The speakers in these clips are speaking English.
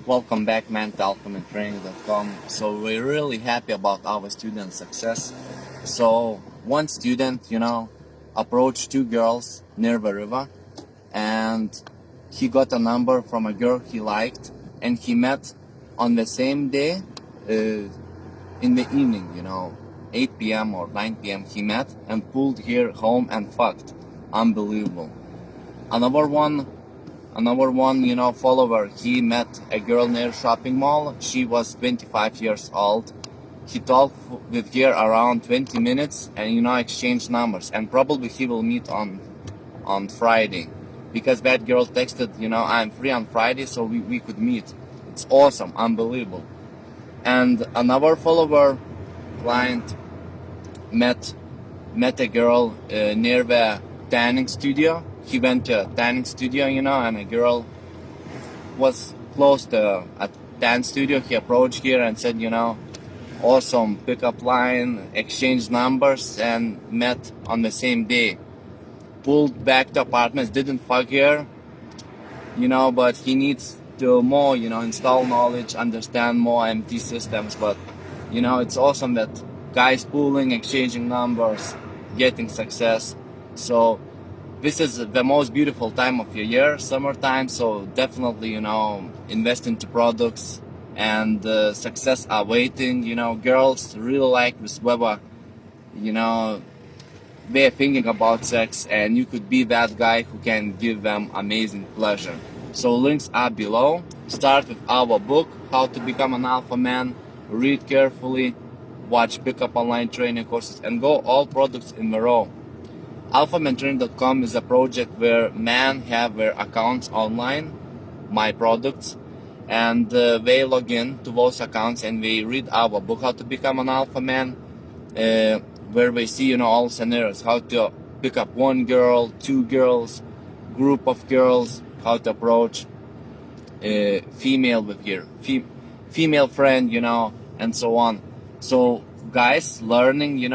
Welcome back, man, to alphamantraining.com. So we're really happy about our student success. So one student, approached two girls near the river, and he got a number from a girl he liked, and he met on the same day, in the evening, 8 p.m. or 9 p.m. he met and pulled her home and fucked. Unbelievable. Another one, follower, he met a girl near shopping mall. She was 25 years old. He talked with her around 20 minutes and, exchanged numbers. And probably he will meet on Friday. Because that girl texted, I'm free on Friday, so we could meet. It's awesome, unbelievable. And another follower, client, met a girl near the tanning studio. He went to a tanning studio, and a girl was close to a tan studio. He approached her and said, awesome pickup line, exchanged numbers, and met on the same day. Pulled back to apartments, didn't fuck her, but he needs to more, install knowledge, understand more AMT systems. But, it's awesome that guys pulling, exchanging numbers, getting success. So this is the most beautiful time of your year, summertime, so definitely, invest into products, and success are waiting. Girls really like this weather, they're thinking about sex, and you could be that guy who can give them amazing pleasure. So links are below. Start with our book, How to Become an Alpha Man. Read carefully, watch pickup online training courses, and go all products in a row. alphamantraining.com is a project where men have their accounts online, my products, and they log in to those accounts and they read our book, How to Become an Alpha Man, where they see, all scenarios, how to pick up one girl, two girls, group of girls, how to approach a female with your female friend, and so on. So guys learning,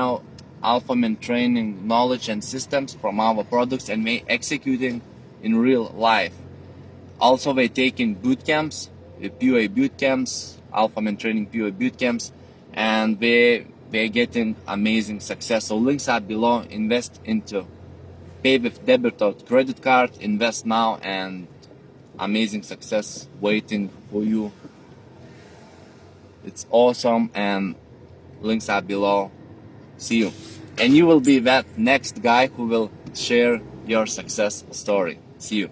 alpha man training knowledge and systems from our products and may executing in real life. Also, they taking boot camps, POA boot camps, alpha man training POA boot camps, and they're getting amazing success. So links are below. Invest into, pay with debit or credit card, invest now, and amazing success waiting for you. It's awesome, and links are below. See you. And you will be that next guy who will share your success story. See you.